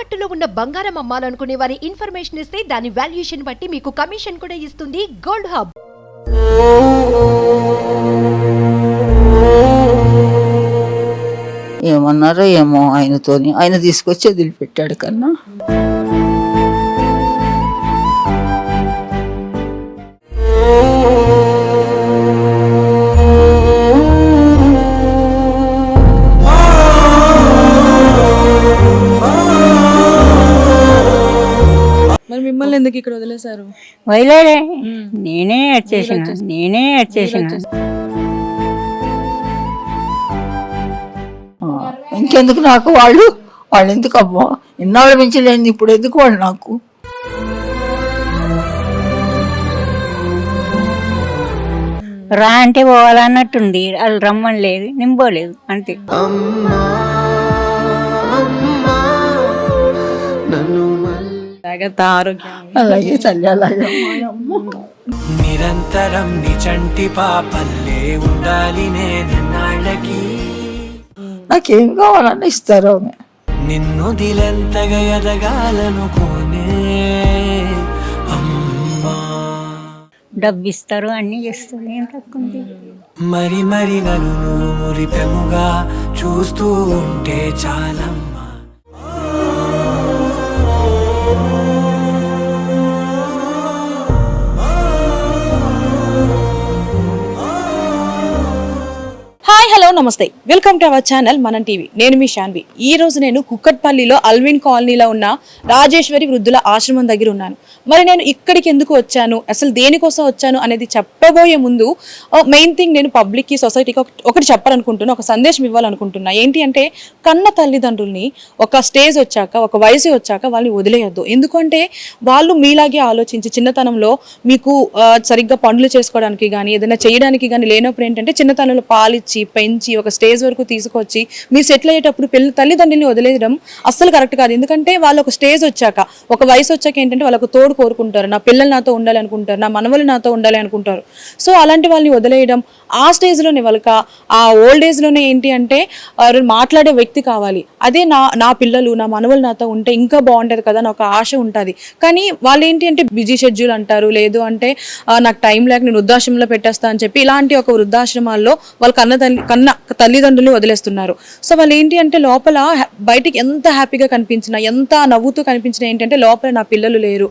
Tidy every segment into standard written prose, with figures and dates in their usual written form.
తాకట్టులో ఉన్న బంగారం అమ్మాలనుకునే వారి ఇన్ఫర్మేషన్ ఇస్తే దాని వాల్యుయేషన్ బట్టి మీకు కమిషన్ కూడా ఇస్తుంది గోల్డ్ హబ్. ఏమన్నారో ఏమో ఆయనతోని, ఆయన తీసుకొచ్చి వదిలిపెట్టాడు కన్నా. మరి మిమ్మల్ని ఎందుకు ఇక్కడ వదిలేశారు? వదిలేడే, నేనే వచ్చేసిన. ఇంకెందుకు నాకు వాళ్ళు ఎందుకు అమ్మా, ఇన్నాళ్ళు మించలేంది, ఇప్పుడు ఎందుకు వాళ్ళు నాకు? రా అంటే పోవాలన్నట్టుంది, వాళ్ళు రమ్మని లేదు, నింపోలేదు అంతే. జాగ్రత్త, ఆరోగ్యం. అలాగే తల్లి, అలాగే. నిరంతరం నిచంటి పాపల్లే ఉండాలి నేనన్నాళ్ళకి. నాకేం కావాలన్నా ఇస్తారు ఆమె. నిన్ను దిలెంతగా ఎదగాలనుకోనే అమ్మా. డబ్బు ఇస్తారు, అన్ని చేస్తారు, ఏం తక్కువ. మరి మరి నన్ను నువ్వు మురిపెముగా చూస్తూ ఉంటే చాలమ్మా. హాయ్, హలో, నమస్తే, వెల్కమ్ టు అవర్ ఛానల్ మనం టీవీ. నేను మీ శాన్వి. ఈ రోజు నేను కుక్కట్పల్లిలో అల్విన్ కాలనీలో ఉన్న రాజేశ్వరి వృద్ధుల ఆశ్రమం దగ్గర ఉన్నాను. మరి నేను ఇక్కడికి ఎందుకు వచ్చాను, అసలు దేనికోసం వచ్చాను అనేది చెప్పబోయే ముందు మెయిన్ థింగ్, నేను పబ్లిక్కి, సొసైటీకి ఒకటి చెప్పాలనుకుంటున్నా, ఒక సందేశం ఇవ్వాలనుకుంటున్నా. ఏంటి అంటే, కన్న తల్లిదండ్రుల్ని ఒక స్టేజ్ వచ్చాక, ఒక వయసు వచ్చాక వాళ్ళని వదిలేయొద్దు. ఎందుకంటే వాళ్ళు మీలాగే ఆలోచించి చిన్నతనంలో మీకు సరిగ్గా పనులు చేసుకోవడానికి కానీ ఏదైనా చేయడానికి కానీ లేనప్పుడు ఏంటంటే చిన్నతనంలో పాలిచ్చి పెంచి ఒక స్టేజ్ వరకు తీసుకొచ్చి మీరు సెటిల్ అయ్యేటప్పుడు తల్లిదండ్రుల్ని వదిలేయడం అస్సలు కరెక్ట్ కాదు. ఎందుకంటే వాళ్ళు ఒక స్టేజ్ వచ్చాక, ఒక వయసు వచ్చాక ఏంటంటే వాళ్ళకు తోడు కోరుకుంటారు, నా పిల్లలు నాతో ఉండాలి అనుకుంటారు, నా మనవలు నాతో ఉండాలి అనుకుంటారు. సో అలాంటి వాళ్ళని వదిలేయడం, ఆ స్టేజ్లోనే వాళ్ళకి ఆ ఓల్డ్ ఏజ్లోనే ఏంటి అంటే మాట్లాడే వ్యక్తి కావాలి. అదే నా పిల్లలు, నా మనవలు నాతో ఉంటే ఇంకా బాగుంటుంది కదా అని ఒక ఆశ ఉంటుంది. కానీ వాళ్ళు ఏంటి అంటే బిజీ షెడ్యూల్ అంటారు, లేదు అంటే నాకు టైం లేక నేను వృద్ధాశ్రమంలో పెట్టేస్తా అని చెప్పి ఇలాంటి ఒక వృద్ధాశ్రమాల్లో వాళ్ళ కన్న తల్లిదండ్రులు వదిలేస్తున్నారు. సో వాళ్ళు ఏంటి అంటే లోపల బయటికి ఎంత హ్యాపీగా కనిపించినా, ఎంత నవ్వుతూ కనిపించినా ఏంటంటే లోపల నా పిల్లలు లేరు,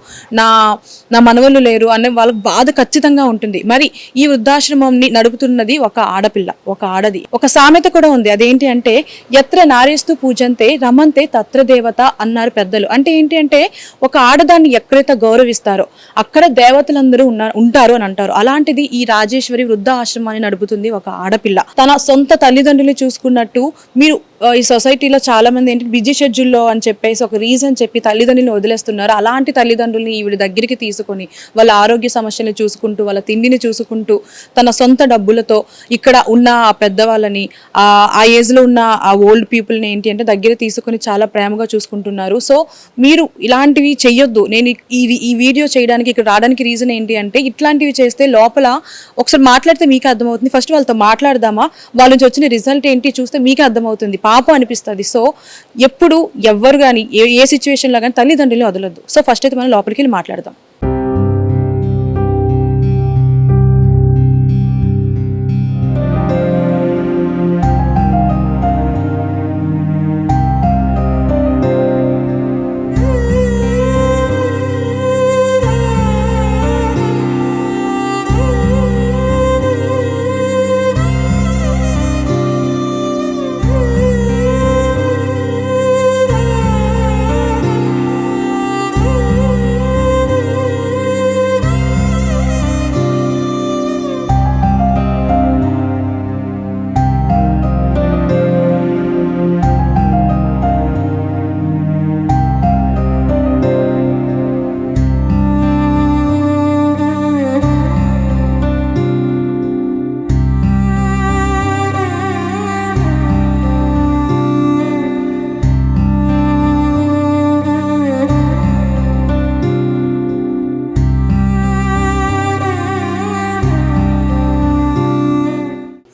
నా మనవలు లేరు అనే వాళ్ళకి బాధ ఖచ్చితంగా ఉంటుంది. మరి ఈ వృద్ధాశ్రమంని నడుపుతున్నది ఒక ఆడపిల్ల, ఒక ఆడది. ఒక సామెత కూడా ఉంది, అదేంటి అంటే ఎత్ర నారేస్తూ పూజంతే రమంతే తత్ర దేవత అన్నారు పెద్దలు. అంటే ఏంటి అంటే ఒక ఆడదాన్ని ఎక్కడైతే గౌరవిస్తారో అక్కడ దేవతలందరూ ఉంటారు అని అంటారు. అలాంటిది ఈ రాజేశ్వరి వృద్ధ ఆశ్రమాన్ని నడుపుతుంది ఒక ఆడపిల్ల. తన సొంత తల్లిదండ్రులు చూసుకున్నట్టు మీరు ఈ సొసైటీలో చాలా మంది ఏంటి బిజీ షెడ్యూల్లో అని చెప్పేసి ఒక రీజన్ చెప్పి తల్లిదండ్రులను వదిలేస్తున్నారు. అలాంటి తల్లిదండ్రుల్ని ఈవిడ దగ్గరికి తీసుకొని వాళ్ళ ఆరోగ్య సమస్యలను చూసుకుంటూ, వాళ్ళ తిండిని చూసుకుంటూ, తన సొంత డబ్బులతో ఇక్కడ ఉన్న ఆ పెద్దవాళ్ళని, ఆ ఏజ్లో ఉన్న ఆ ఓల్డ్ పీపుల్ని ఏంటి అంటే దగ్గర తీసుకొని చాలా ప్రేమగా చూసుకుంటున్నారు. సో మీరు ఇలాంటివి చెయ్యొద్దు. నేను ఈ వీడియో చేయడానికి, ఇక్కడ రావడానికి రీజన్ ఏంటి అంటే ఇట్లాంటివి చేస్తే లోపల ఒకసారి మాట్లాడితే మీకు అర్థమవుతుంది. ఫస్ట్ వాళ్ళతో మాట్లాడదామా, వాళ్ళ నుంచి వచ్చిన రిజల్ట్ ఏంటి చూస్తే మీకు అర్థమవుతుంది, పాపం అనిపిస్తుంది. సో ఎప్పుడు ఎవ్వరు కానీ ఏ సిచ్యువేషన్లో కానీ తల్లిదండ్రులు వదలొద్దు. సో ఫస్ట్ అయితే మనం లోపలికి వెళ్ళి మాట్లాడదాం.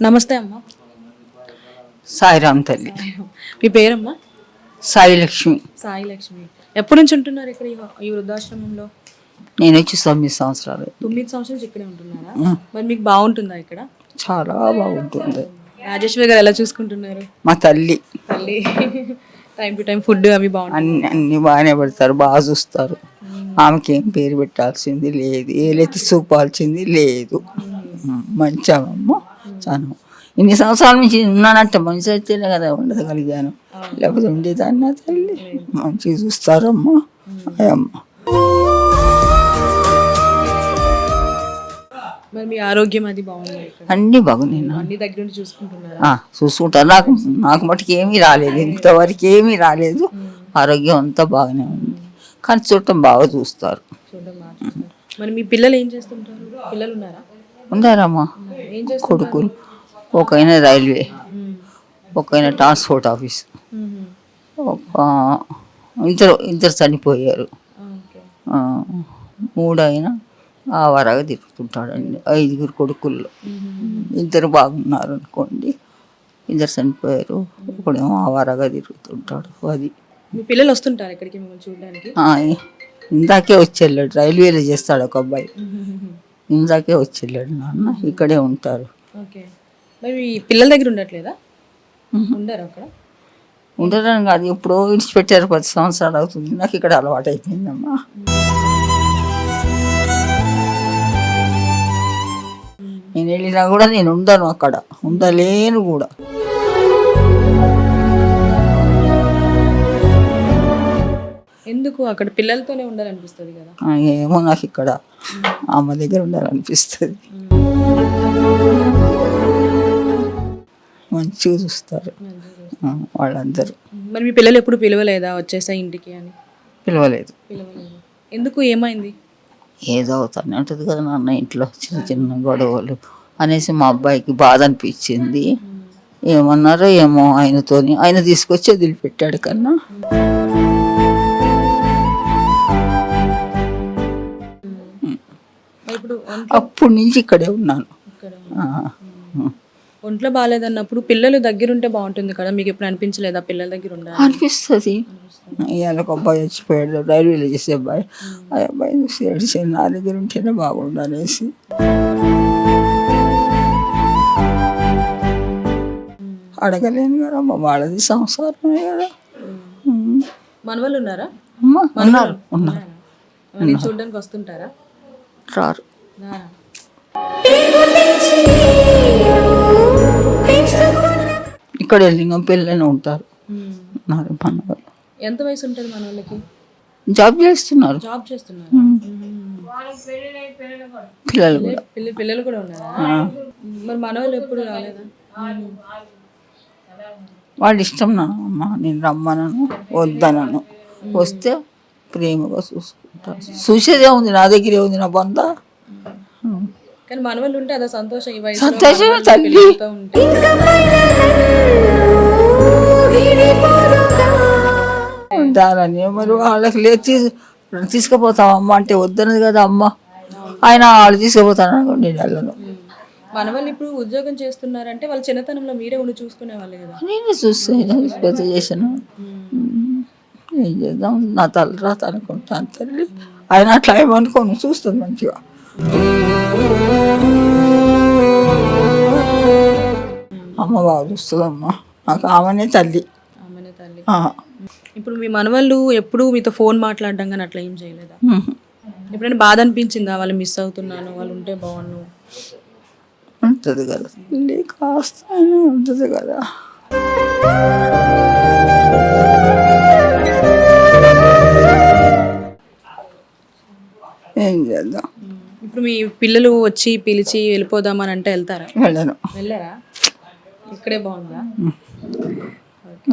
నమస్తే అమ్మా. సాయిరామ్ తల్లి. మీ పేరమ్మా? సాయిలక్ష్మి. సాయి లక్ష్మి. ఎప్పటి నుంచి ఉంటున్నారు ఇక్కడ ఈ వృద్ధాశ్రమంలో? నేను వచ్చి 9 సంవత్సరాలు. 9 సంవత్సరాల నుంచి ఇక్కడే ఉంటున్నారా? మరి మీకు బాగుంటుందా ఇక్కడ? చాలా బాగుంటుంది. రాజేశ్వరి గారు ఎలా చూసుకుంటున్నారు? మా తల్లి తల్లి టైం టు టైం ఫుడ్ అవి బాగుంటుంది. అన్ని బాగానే పెడతారు, బాగా చూస్తారు. ఆమెకి ఏం పేరు పెట్టాల్సింది లేదు, ఏలెత్తి చూపాల్సింది లేదు. మంచిగా చాలా ఇన్ని సంవత్సరాల నుంచి ఉన్నానంటే మంచి అయితేనే కదా ఉండగలిగాను, లేకపోతే ఉండేదాన్ని. నా తల్లి మంచిగా చూస్తారమ్మా. అయ్యమ్మ మరి మీ ఆరోగ్యం అది బాగుంది? అన్నీ బాగున్నాయి. అన్ని దగ్గర నుండి చూసుకుంటున్నారా? చూసుకుంటారు. నాకు మటుకు ఏమీ రాలేదు, ఇంతవరకు ఏమీ రాలేదు. ఆరోగ్యం అంతా బాగానే ఉంది, కానీ చూడటం బాగా చూస్తారు. మరి మీ పిల్లలు ఏం చేస్తుంటారు? పిల్లలు ఉన్నారా? ఉన్నారమ్మా. ఏం చేస్తారు? కొడుకులు, ఒకైనా రైల్వే, ఒకైనా ట్రాన్స్పోర్ట్ ఆఫీస్, ఒక ఇద్దరు చనిపోయారు. మూడైనా ఆవారాగా తిరుగుతుంటాడండి. 5 కొడుకుల్లో 2 బాగున్నారు అనుకోండి, 2 చనిపోయారు. ఒకడేమో ఆవారాగా తిరుగుతుంటాడు. అది మీ పిల్లలు వస్తుంటారు ఇక్కడికి మిమ్మల్ని చూడడానికి? ఇందాకే వచ్చి వెళ్ళాడు, రైల్వేలో చేస్తాడు ఒక అబ్బాయి. ఇందాకే వచ్చి వెళ్ళాడు. నాన్న ఇక్కడే ఉంటారు. ఓకే. మరి మీ పిల్లల దగ్గర ఉండట్లేదా? ఉండరు అక్కడ? ఉండరని కాదు, ఎప్పుడో విడిచిపెట్టారు. 10 సంవత్సరాలు అవుతుంది. నాకు ఇక్కడ అలవాటు అయిపోయిందమ్మా. నేను వెళ్ళినా కూడా నేను ఉండను, అక్కడ ఉండలేను కూడా. ఎందుకు? అక్కడ పిల్లలతోనే ఉండాలనిపిస్తుంది కదా. ఏమో నాకు ఇక్కడ అమ్మ దగ్గర ఉండాలనిపిస్తుంది. మంచిగా చూస్తారు వాళ్ళందరూ. మరి మీ పిల్లలు ఎప్పుడు పిలవలేదా వచ్చేసా ఇంటికి అని? పిలవలేదు. ఎందుకు? ఏమైంది? ఏదో అవుతానే ఉంటుంది కదా నాన్న, ఇంట్లో చిన్న చిన్న గొడవలు అనేసి మా అబ్బాయికి బాధ అనిపించింది. ఏమన్నారో ఏమో ఆయనతోని, ఆయన తీసుకొచ్చి వదిలిపెట్టాడు. కన్నా అప్పటి నుంచి ఇక్కడే ఉన్నాను. ఒంట్లో బాగాలేదన్నప్పుడు పిల్లలు దగ్గరుంటే బాగుంటుంది కదా, మీకు ఎప్పుడు అనిపించలేదా పిల్లల దగ్గర ఉండాలి? అనిపిస్తుంది. ఇవాళ ఒక అబ్బాయి వచ్చిపోయాడు, రైల్వేలో చేసే అబ్బాయి. ఆ అబ్బాయి చూసి ఏడిచాడు, నా దగ్గర ఉంటేనే బాగుండు అనేసి. అడగలేను కదా, వాళ్ళది సంసారమే కదా. మనవాళ్ళు ఉన్నారా? ఉన్నారు. చూడడానికి వస్తుంటారా? రారు. ఇక్కడ లింగం పెళ్ళని ఉంటారు. మనవాళ్ళు. ఎంత వయసు ఉంటుంది మన వాళ్ళకి? జాబ్ చేస్తున్నారు. జాబ్ చేస్తున్నారు. పిల్లలు కూడా. పిల్లలు కూడా ఉన్నారా? మరి మన వాళ్ళు ఎప్పుడు రాలేదా? వాళ్ళ ఇష్టం నాన్న, నేను రమ్మనను, వద్దనను. వస్తే ప్రేమగా చూసుకుంటాను. చూసేదే ఉంది, నా దగ్గరే ఉంది నా బంధ. కానీ మన వాళ్ళు ఉంటే అదే సంతోషం. ఈ వయసు సంతోషమే తల్లి. ఉంటారని మరి వాళ్ళకి లేదు తీసుకుపోతాం అంటే వద్దనది కదా అమ్మ. ఆయన వాళ్ళు తీసుకుపోతాను అనుకోండి, నేను వెళ్ళను. మన వాళ్ళు ఇప్పుడు ఉద్యోగం చేస్తున్నారంటే వాళ్ళ చిన్నతనంలో మీరే ఉండి చూసుకునే వాళ్ళే కదా. నేను చూస్తే పెద్ద చేసాను. ఏం చేద్దాం, నా తల్లి రాత అనుకుంటాను. తల్లి ఆయన అట్లా ఏమనుకోను, చూస్తుంది మంచిగా. అమ్మ బాగా చూస్తుందమ్మా, నాకు ఆమెనే తల్లి. ఇప్పుడు మీ మనవాళ్ళు ఎప్పుడు మీతో ఫోన్ మాట్లాడడం కానీ అట్లా ఏం చేయలేదా? ఎప్పుడైనా బాధ అనిపించిందా వాళ్ళు మిస్ అవుతున్నాను, వాళ్ళు ఉంటే బాగున్నాను? ఉంటుంది కదా, కాస్త ఉంటుంది కదా. ఏం చేద్దాం. ఇప్పుడు మీ పిల్లలు వచ్చి పిలిచి వెళ్ళిపోదామని అంటే వెళ్తారా? వెళ్ళను. వెళ్ళారా? ఇక్కడే బాగుందా?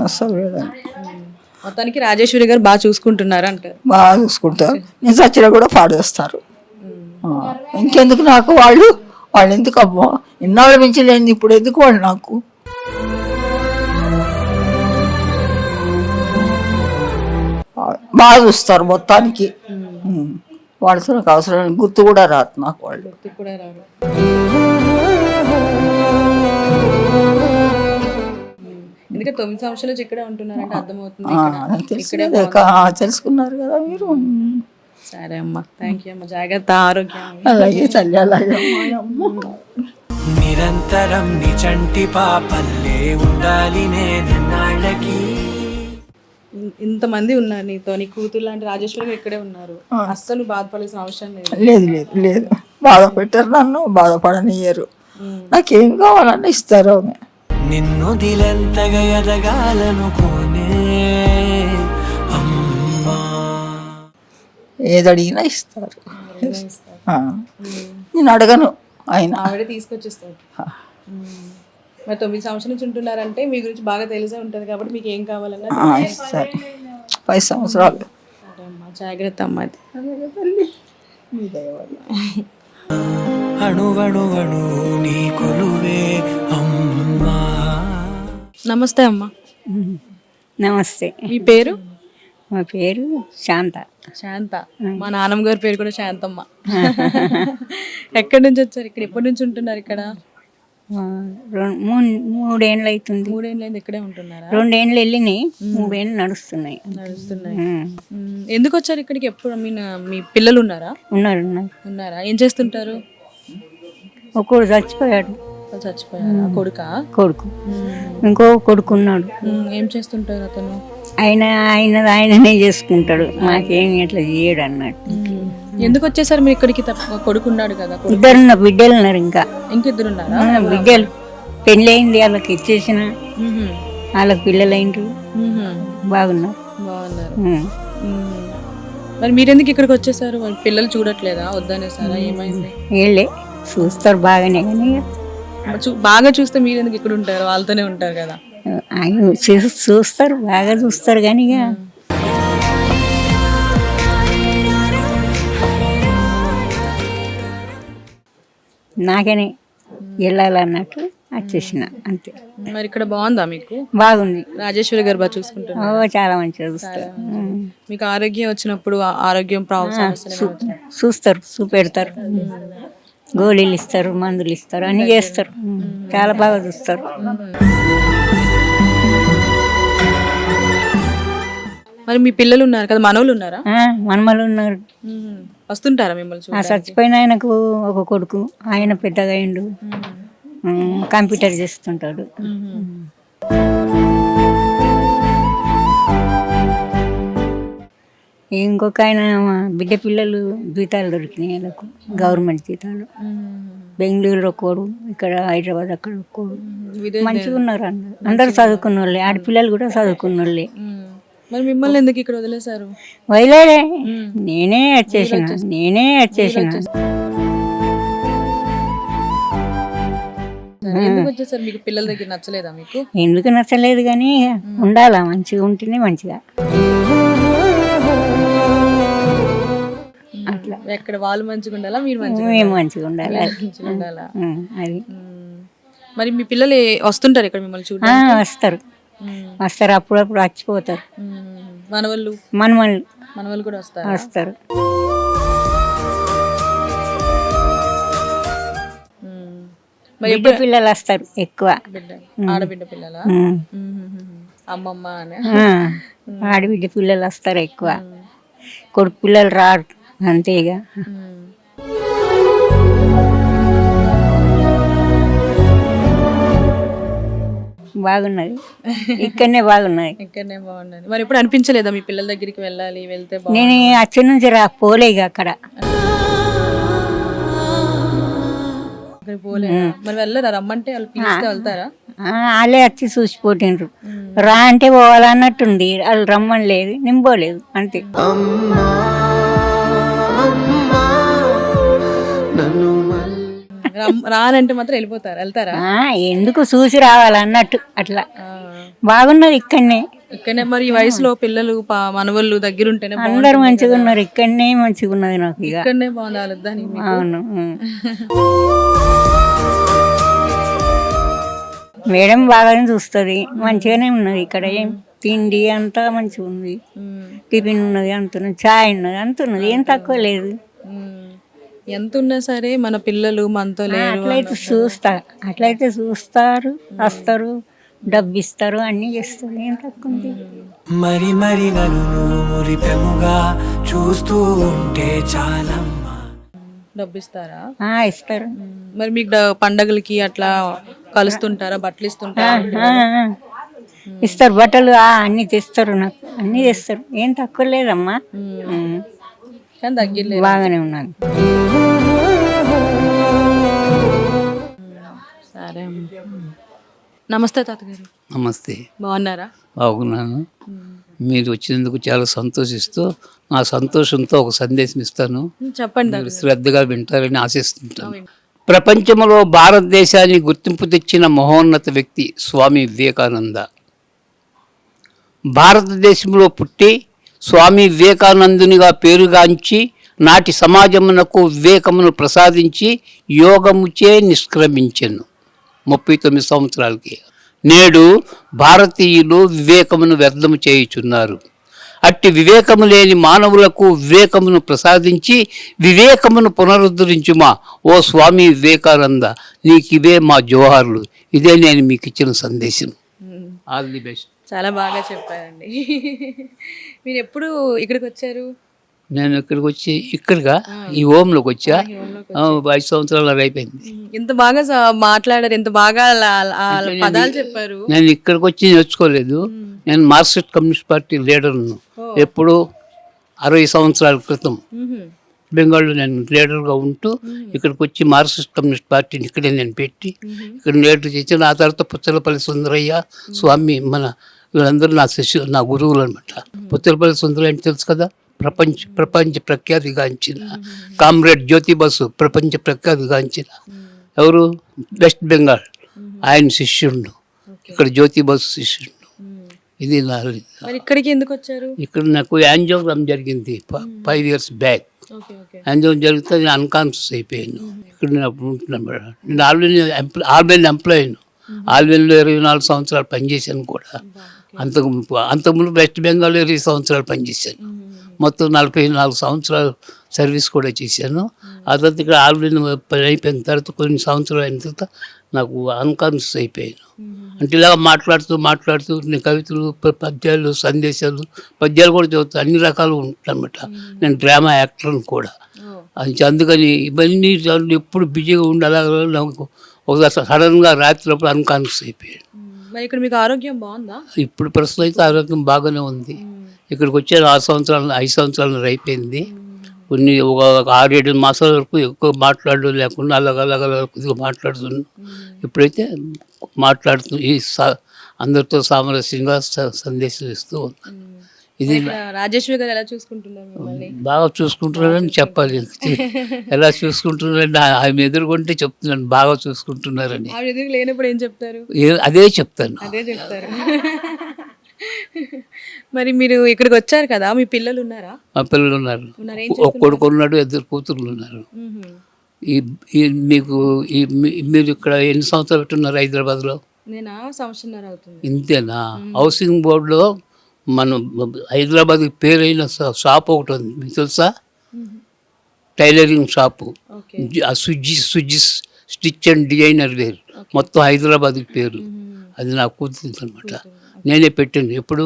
అస్సలు వెళ్ళను. మొత్తానికి రాజేశ్వరి గారు బాగా చూసుకుంటున్నారు అంటారు. బాగా చూసుకుంటారు. నేను చచ్చినా కూడా పాడు చేస్తారు. ఇంకెందుకు నాకు వాళ్ళు ఎందుకు అమ్మా, ఎన్నాళ్ళు మించలేంది, ఇప్పుడు ఎందుకు వాళ్ళు నాకు? బాగా చూస్తారు మొత్తానికి. వాళ్ళతో నాకు అవసరం, గుర్తు కూడా రాదు నాకు వాళ్ళు. ఎందుకంటే 9 సంవత్సరాల నుంచి ఇక్కడే ఉంటున్నారంటే అర్థమవుతుంది తెలుసుకున్నారు కదా మీరు. సరే అమ్మా, థ్యాంక్ యూ అమ్మ, జాగ్రత్త, ఆరోగ్యం. అలాగే తల్లి, అలాగే అమ్మ. నిరంతరం నీ చంటి పాపల్లే ఉండాలి నేనన్నాళ్ళకి. ఇంతమంది ఉన్నారు నీతో, నీ కూతురు లాంటి రాజేశ్వరి ఇక్కడే ఉన్నారు, అస్సలు బాధపడాల్సిన అవసరం లేదు. లేదు లేదు లేదు, బాధ పెట్టారు నన్ను, బాధపడనియ్యరు. నాకేం కావాలన్నా ఇస్తారు ఆమె. నిన్ను దిలెంతగా ఎదగాలనుకోనే అమ్మా. ఏది అడిగినా ఇస్తారు. నేను అడగను, ఆయన ఆవిడ తీసుకొచ్చేస్తారు. మరి 9 సంవత్సరాల నుంచి ఉంటున్నారంటే మీ గురించి బాగా తెలిసే ఉంటుంది కాబట్టి మీకు ఏం కావాలన్నా సరే. 5 సంవత్సరాలు. సరే అమ్మా, జాగ్రత్త అమ్మా. అణువణువణు నీ కొలువే అమ్మా. నమస్తే అమ్మా. నమస్తే. మీ పేరు? మా పేరు శాంత. శాంత. మా నాన్నమ్మ గారి పేరు కూడా శాంతమ్మ. ఎక్కడి నుంచి వచ్చారు ఇక్కడ? ఎప్పటి నుంచి ఉంటున్నారు ఇక్కడ? 3 ఏళ్ళు అవుతుంది. 3 ఏళ్ళు అయింది ఇక్కడే ఉంటున్నారా? 2 ఏళ్ళు వెళ్ళినాయి, 3 ఏళ్ళు నడుస్తున్నాయి. ఎందుకు వచ్చారు ఇక్కడికి? ఎప్పుడు మీ పిల్లలు ఉన్నారా? ఉన్నారా? ఏం చేస్తుంటారు? ఒకడు చచ్చిపోయాడు. చచ్చిపోయారా? కొడుకు. ఇంకో కొడుకు ఉన్నాడు. ఏం చేస్తుంటారు అతను? ఆయననే చేసుకుంటాడు, మాకేం ఇట్లా చేయడు అన్నట్టు. ఎందుకు వచ్చేసారు మీరు ఇక్కడికి? కొడుకు ఉన్నాడు కదా. 2 బిడ్డలు ఉన్నారు. ఇంకిద్దరు ఉన్నారా? బిడ్డలు పెళ్ళి అయింది, వాళ్ళకి ఇచ్చేసిన, వాళ్ళకి పిల్లలు అయిండ్రు, బాగున్నారు. మరి మీరెందుకు ఇక్కడికి వచ్చేసారు? పిల్లలు చూడట్లేదా? వద్దనేసారా? ఏమైంది? వీళ్ళే చూస్తారు బాగానే, కానీ బాగా చూస్తే మీరు ఎందుకు ఇక్కడ ఉంటారు? వాళ్ళతోనే ఉంటారు కదా. ఆయన చూస్తారు, బాగా చూస్తారు, కానీ ఇక నాకనే వెళ్ళాలన్నట్టు వచ్చేసిన అంతే. మరి ఇక్కడ బాగుందా మీకు? బాగుంది. రాజేశ్వరి గారు బాగా చూసుకుంటారు? చాలా మంచిగా చూస్తారు. మీకు ఆరోగ్యం వచ్చినప్పుడు ఆరోగ్యం చూస్తారు, చూపెడతారు, గోళీలు ఇస్తారు, మందులు ఇస్తారు, అన్ని చేస్తారు, చాలా బాగా చూస్తారు. మరి మీ పిల్లలు ఉన్నారు కదా, మనవలు ఉన్నారా? మనమలు ఉన్నారు. వస్తుంటారా మిమ్మల్ని? చచ్చిపోయిన ఆయనకు ఒక కొడుకు, ఆయన పెద్దగా అయిండు, కంప్యూటర్ చేస్తుంటాడు. ఇంకొక ఆయన బిడ్డ పిల్లలు జీతాలు దొరికినాయి వాళ్ళకు, గవర్నమెంట్ జీతాలు. బెంగళూరులో కోడు, ఇక్కడ హైదరాబాద్ అక్కడ కోడు. మంచిగా ఉన్నారు అందరు చదువుకున్న వాళ్ళే, ఆడపిల్లలు కూడా చదువుకున్న వాళ్ళే. మరి మిమ్మల్ని ఎందుకు ఇక్కడ వదిలేశారు? వదిలేదే, నేనే వచ్చేసిన. ఎందుకు వచ్చేసారు? మీకు పిల్లల దగ్గర నచ్చలేదా? మీకు ఎందుకు నచ్చలేదు, కానీ ఉండాలా, మంచిగా ఉంటేనే మంచిగా. అట్లా ఎక్కడ వాళ్ళు మంచిగా ఉండాలా, మీరు మేము మంచిగా ఉండాలి, అది. మరి మీ పిల్లలు వస్తుంటారు ఇక్కడ మిమ్మల్ని చూడ? వస్తారు, అప్పుడప్పుడు వచ్చిపోతారు. మనవాళ్ళు కూడా వస్తారు. బిడ్డ పిల్లలు వస్తారు ఎక్కువ. ఆడబిడ్డ పిల్లల అమ్మమ్మ అని ఆడబిడ్డ పిల్లలు వస్తారు ఎక్కువ, కొడుకు పిల్లలు రారు అంతేగా. బాగున్నది, ఇక్కడనే బాగున్నది. మరి ఎప్పుడు అనిపించలేదా మీ పిల్లల దగ్గరికి వెళ్ళాలి, వెళ్తే? నేను అచ్చ నుంచి పోలే ఇక అక్కడ. మరి వెళ్ళరా? రమ్మంటే వాళ్ళు పిలిస్తే వెళ్తారా? వాళ్ళే వచ్చి చూసిపోతుండ్రు, రా అంటే పోవాలన్నట్టుంది, వాళ్ళు రమ్మని లేదు, నేను పోలేదు అంతే. రానంటే మాత్రం వెళ్తారా? ఎందుకు చూసి రావాలన్నట్టు అట్లా. బాగున్నది ఇక్కడనే. మరి ఈ వయసులో పిల్లలు మనవళ్ళు దగ్గర ఉంటేనే అందరు మంచిగా ఉన్నారు, ఇక్కడనే మంచిగా ఉన్నది నాకు. ఇక్కడనే బాగుండాలి. అవును. మేడం బాగానే చూస్తుంది, మంచిగానే ఉన్నది ఇక్కడ. ఏం తిండి అంతా మంచిగా ఉంది, టిఫిన్ ఉన్నది, అంత చాయ్ ఉన్నది, అంత ఉన్నది, ఏం తక్కువ లేదు. ఎంత ఉన్నా సరే మన పిల్లలు మనతో లేరు. అట్లయితే చూస్తారు, వస్తారు, డబ్బు ఇస్తారు, అన్నీ చేస్తారు. ఏం తక్కువ ఉంది? మరి మరి నన్ను నువ్వు మురిపెముగా చూస్తూ ఉంటే చాలమ్మా. డబ్బు ఇస్తారా? ఇస్తారు. మరి మీకు పండగలకి అట్లా కలుస్తుంటారా? బట్టలు ఇస్తుంటారా? ఇస్తారు బట్టలు, అన్నీ తెస్తారు, నాకు అన్నీ తెస్తారు. ఏం తక్కువ లేదమ్మా. కానీ తగ్గిలేదు, బాగానే ఉన్నాను. సరే. నమస్తే తాతగారు. నమస్తే, బాగున్నారా? బాగున్నాను. మీరు వచ్చినందుకు చాలా సంతోషిస్తూ నా సంతోషంతో ఒక సందేశం ఇస్తాను. చెప్పండి. మీరు శ్రద్ధగా వింటారని ఆశిస్తుంటాను. ప్రపంచంలో భారతదేశానికి గుర్తింపు తెచ్చిన మహోన్నత వ్యక్తి స్వామి వివేకానంద. భారతదేశంలో పుట్టి స్వామి వివేకానందునిగా పేరుగాంచి నాటి సమాజమునకు వివేకమును ప్రసాదించి యోగముచే నిష్క్రమించెను 39 సంవత్సరాలకి. నేడు భారతీయులు వివేకమును వ్యర్థము చేయుచున్నారు. అట్టి వివేకము లేని మానవులకు వివేకమును ప్రసాదించి వివేకమును పునరుద్ధరించుమా ఓ స్వామి వివేకానంద, నీకివే మా జోహార్లు. ఇదే నేను మీకు ఇచ్చిన సందేశం. All the best. చాలా బాగా చెప్పారండి. మీరు ఎప్పుడు ఇక్కడికి వచ్చారు? నేను ఇక్కడికి వచ్చి ఈ హోమ్లోకి వచ్చా 5 సంవత్సరాలు అయిపోయింది. ఎంత బాగా మాట్లాడారు, ఎంత బాగా పదాలు చెప్పారు. నేను ఇక్కడికి వచ్చి నేర్చుకోలేదు. నేను మార్క్సిస్ట్ కమ్యూనిస్ట్ పార్టీ లీడర్ను. ఎప్పుడు 60 సంవత్సరాల క్రితం బెంగాల్లో నేను లీడర్గా ఉంటూ ఇక్కడికి వచ్చి మార్క్సిస్ట్ కమ్యూనిస్ట్ పార్టీని ఇక్కడే నేను పెట్టి ఇక్కడ లీడర్ చేసి ఆ తర్వాత పుచ్చలపల్లి సుందరయ్య స్వామి వీళ్ళందరూ నా గురువులు అనమాట. పుచ్చలపల్లి సుందరయ్య అంటే తెలుసు కదా, ప్రపంచ ప్రఖ్యాతిగాంచిన కామ్రేడ్ జ్యోతి బసు, ప్రపంచ ప్రఖ్యాతిగాంచిన ఎవరు, వెస్ట్ బెంగాల్, ఆయన శిష్యుడు. ఇక్కడ జ్యోతి బసు శిష్యుడు. ఇది నా. ఇక్కడికి ఎందుకు వచ్చారు? ఇక్కడ నాకు యాంజియోగ్రామ్ జరిగింది 5 years బ్యాక్. యాంజియోగ్రామ్ జరిగితే నేను అన్కాన్షియస్ అయిపోయాను. ఇక్కడ నేను అప్పుడు ఉంటున్నాను. నేను ఆల్బెన్ ఎంప్లాయీను. ఆల్బెన్లో 24 సంవత్సరాలు పనిచేశాను కూడా. అంతకుముందు వెస్ట్ బెంగాల్లో 20 సంవత్సరాలు పనిచేశాను. మొత్తం 44 సంవత్సరాలు సర్వీస్ కూడా చేశాను. ఆ తర్వాత ఇక్కడ ఆల్రెడీ పని అయిపోయిన తర్వాత కొన్ని సంవత్సరాలు అయిన తర్వాత నాకు అన్కాన్షియస్ అయిపోయాను. అంటే ఇలాగ మాట్లాడుతూ నేను కవితలు, పద్యాలు, సందేశాలు, పద్యాలు కూడా చదువుతాను. అన్ని రకాలు ఉంటాయి అన్నమాట. నేను డ్రామా యాక్టర్ని కూడా. అందుకని ఇవన్నీ ఎప్పుడు బిజీగా ఉండి అలాగ నాకు ఒకసారి సడన్గా రాత్రిప్పుడు అన్కాన్షియస్ అయిపోయాను. ఇక్కడ మీకు ఆరోగ్యం బాగుందా? ఇప్పుడు ప్రస్తుతం అయితే ఆరోగ్యం బాగానే ఉంది. ఇక్కడికి వచ్చే 5 సంవత్సరాలు అయిపోయింది. కొన్ని ఒక 6-7 మాసాల వరకు ఎక్కువ మాట్లాడడం లేకుండా అలాగ కొద్దిగా మాట్లాడుతున్నాను. ఇప్పుడైతే అందరితో సామరస్యంగా సందేశం ఇస్తూ ఉన్నాను. ఇది రాజేశ్వరి గారు ఎలా చూసుకుంటున్నారు మిమ్మల్ని? బాగా చూసుకుంటున్నారని చెప్పాలి. ఎలా చూసుకుంటున్నారని ఆమె ఎదుర్కొంటే చెప్తున్నాను, బాగా చూసుకుంటున్నారని. లేనప్పుడు ఏం చెప్తారు? అదే చెప్తాను. మరి మీరు ఇక్కడికి వచ్చారు కదా, మీ పిల్లలు ఉన్నారా? మా పిల్లలు ఉన్నారు. ఒక కొడుకు ఉన్నాడు, 2 కూతుర్లు ఉన్నారు. మీరు ఇక్కడ ఎన్ని సంవత్సరాలు పెట్టున్నారు హైదరాబాద్లో? నేను సంవత్సరంన్నర అవుతుంది. ఇంతేనా? హౌసింగ్ బోర్డులో మన హైదరాబాద్కి పేరైన షాప్ ఒకటి ఉంది, మీకు తెలుసా? Tailoring shop, Suji stitch and designer wear, మొత్తం హైదరాబాద్కి పేరు. అది నా కూతురు అనమాట. నేనే పెట్టాను ఎప్పుడు